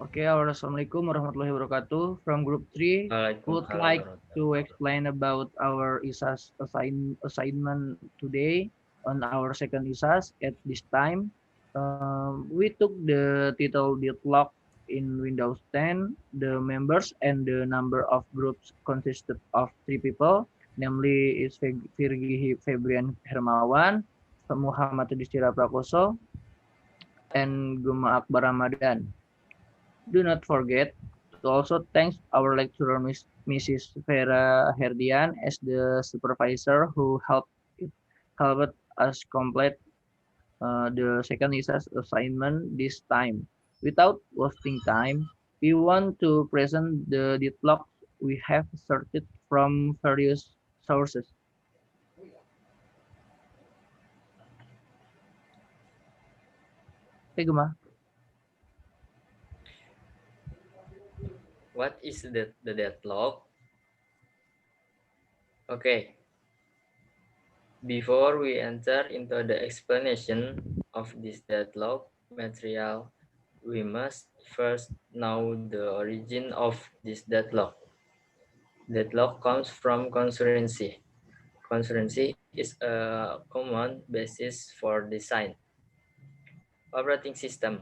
Okay, Assalamualaikum warahmatullahi wabarakatuh. From Group 3, would Waalaikumsalam like warahmatullahi to wabarakatuh. explain about our ISAS assignment today on our second ISAS at this time. We took the title Deadlock in Windows 10. The members and the number of groups consisted of 3 people, namely is Virgi Febrian Hermawan, Muhammad Yudhistira Prakoso, and Guma Akbar Ramadan. Do not forget to also thank our lecturer, Mrs. Vera Herdian, as the supervisor who helped us complete the second ISAS assignment this time. Without wasting time, we want to present the deadlocks we have searched from various sources. Hey, Guma. What is the deadlock? Okay, before we enter into the explanation of this deadlock material, we must first know the origin of this deadlock. Deadlock comes from concurrency. Concurrency is a common basis for design. Operating system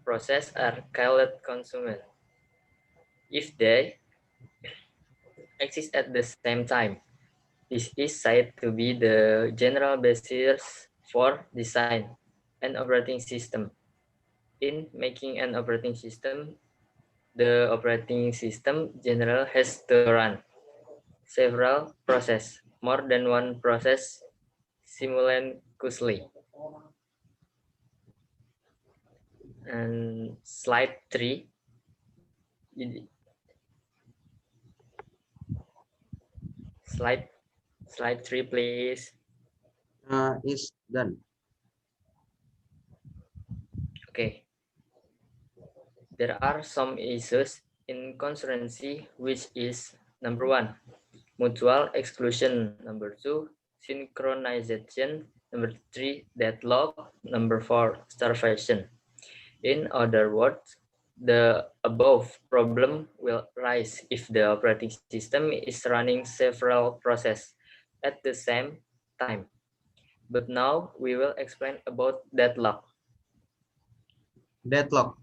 process are called consumers if they exist at the same time. This is said to be the general basis for design an operating system. In making an operating system, the operating system general has to run several processes, more than one process simultaneously. And slide 3, slide slide 3 please. Is done. Okay, there are some issues in concurrency, which is number one, mutual exclusion, number two, synchronization, number three, deadlock, number four, starvation. In other words, the above problem will rise if the operating system is running several processes at the same time. But now we will explain about deadlock. Deadlock.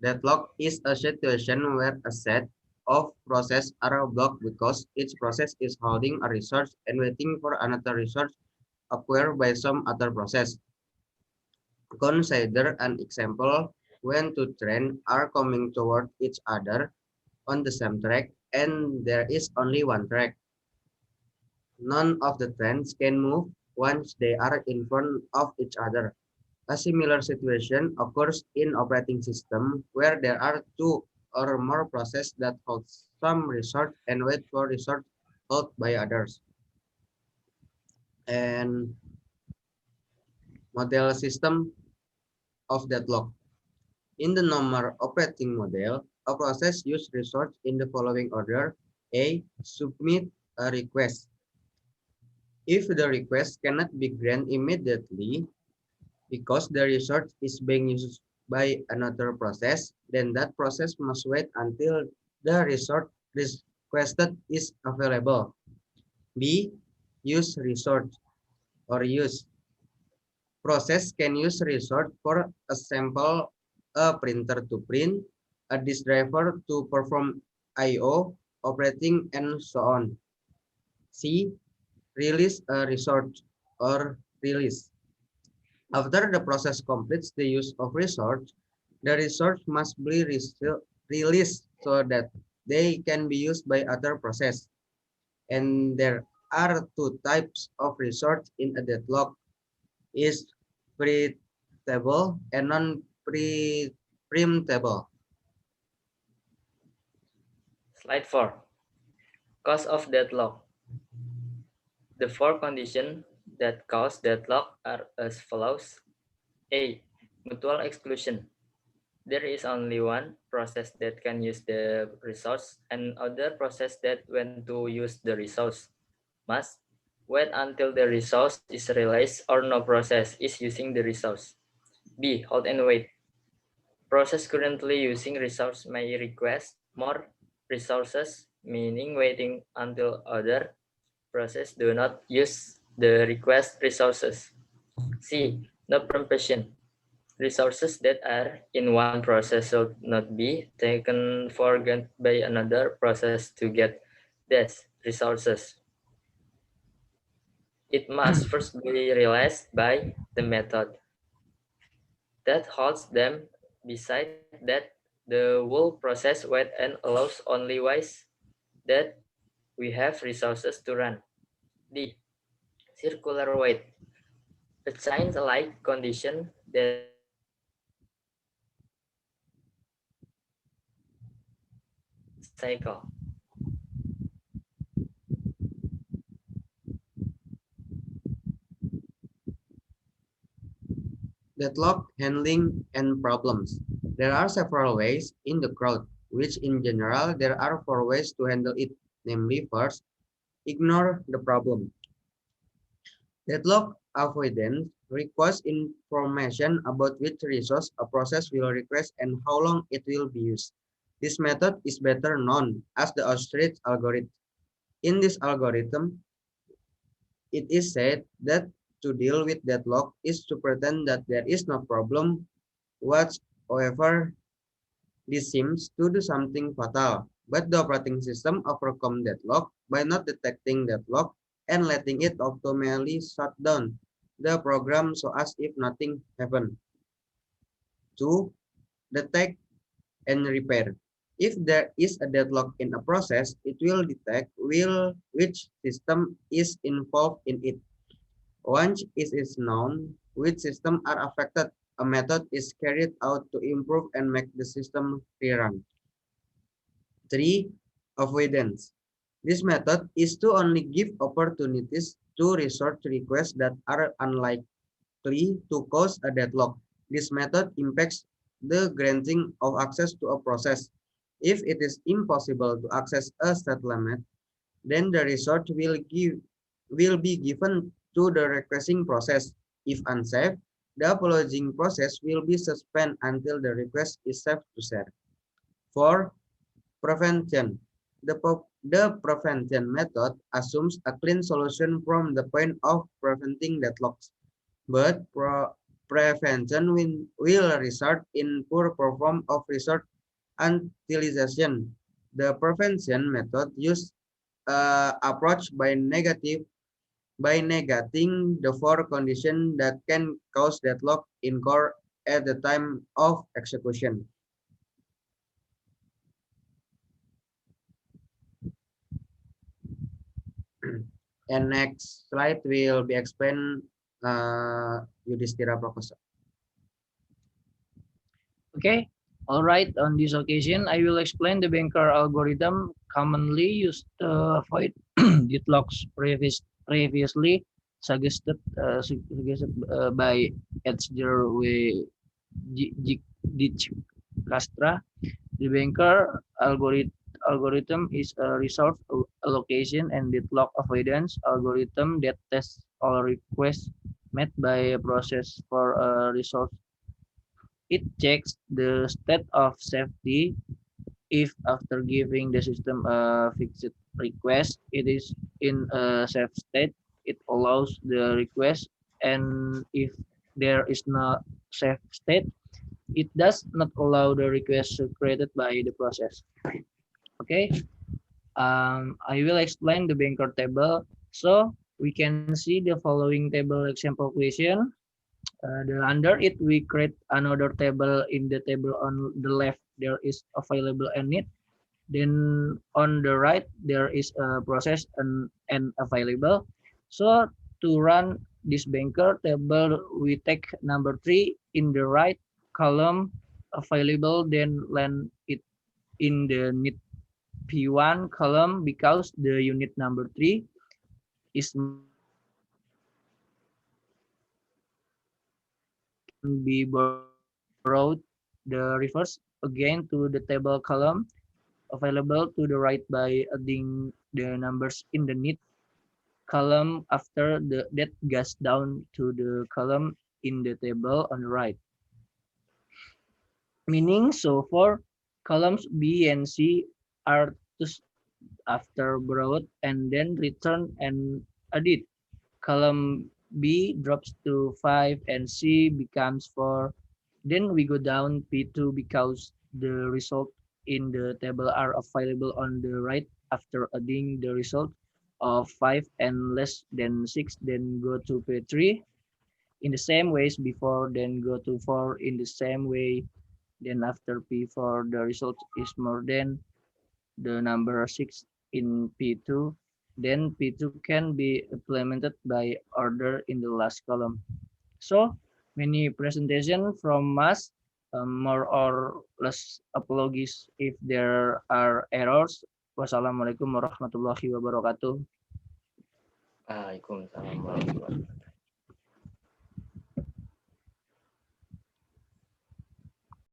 Deadlock is a situation where a set of processes are blocked because each process is holding a resource and waiting for another resource acquired by some other process. Consider an example when two trains are coming toward each other on the same track and there is only one track. None of the trains can move once they are in front of each other. A similar situation occurs in operating system where there are two or more processes that hold some resource and wait for resource held by others. And model system of deadlock. In the normal operating model, a process use resource in the following order. A. Submit a request. If the request cannot be granted immediately, because the resource is being used by another process, then that process must wait until the resource requested is available. B. Use resource or use. Process can use resource for example, a printer to print, a disk driver to perform I/O, operating, and so on. C. Release a resource or release. After the process completes the use of resource, the resource must be released so that they can be used by other process. And there are two types of resource in a deadlock: is preemptible and non-preemptible. Slide 4, cause of deadlock. The four conditions that cause deadlock are as follows. A. Mutual exclusion. There is only one process that can use the resource and other process that when to use the resource must wait until the resource is realized or no process is using the resource. B. Hold and wait. Process currently using resource may request more resources, meaning waiting until other process do not use the request resources. C. No preemption. Resources that are in one process should not be taken for granted by another process to get these resources. It must first be realized by the method that holds them. Beside that, the whole process wait and allows only ways that we have resources to run. D. Circular wait. A chain-like condition that cycle. Deadlock handling and problems. There are several ways in the crowd, which in general there are four ways to handle it. Namely, first, ignore the problem. Deadlock avoidance requires information about which resource a process will request and how long it will be used. This method is better known as the ostrich algorithm. In this algorithm, it is said that to deal with deadlock is to pretend that there is no problem whatsoever. This seems to do something fatal, but the operating system overcome deadlock by not detecting deadlock and letting it automatically shut down the program so as if nothing happened. 2. Detect and repair. If there is a deadlock in a process, it will detect which system is involved in it. Once it is known which systems are affected, a method is carried out to improve and make the system rerun. 3. Avoidance. This method is to only give opportunities to resource requests that are unlikely to cause a deadlock. This method impacts the granting of access to a process. If it is impossible to access a settlement, then the resource will be given to the requesting process. If unsafe, the apologizing process will be suspended until the request is safe to share. 4. Prevention. The prevention method assumes a clean solution from the point of preventing deadlocks, but prevention will result in poor performance of resource utilization. The prevention method uses approach by negating the four conditions that can cause deadlock in core at the time of execution. And next slide will be explained Yudhistira Prakosa. Okay, all right. On this occasion, I will explain the banker algorithm commonly used to avoid deadlocks previously suggested by Edgar W. Dijkstra. The banker algorithm is a resource allocation and deadlock avoidance algorithm that tests all requests made by a process for a resource. It checks the state of safety if after giving the system a fixed request, it is in a safe state, it allows the request, and if there is no safe state, it does not allow the request created by the process. Okay, I will explain the banker table. So we can see the following table example question. Under it, we create another table. In the table on the left, there is available and need. Then on the right, there is a process and available. So to run this banker table, we take number 3 in the right column available, then land it in the need P1 column because the unit number 3 is be borrowed the reverse again to the table column available to the right by adding the numbers in the need column after that goes down to the column in the table on the right. Meaning, so for columns B and C are to after brought and then return and edit. Column B drops to 5 and C becomes 4. Then we go down P2 because the result in the table are available on the right after adding the result of 5 and less than 6. Then go to P3 in the same ways before, then go to 4 in the same way. Then after P4 the result is more than the number 6 in P2, then P2 can be implemented by order in the last column. So many presentation from us, more or less apologies if there are errors. Wassalamualaikum warahmatullahi wabarakatuh. Waalaikumsalam warahmatullahi wabarakatuh.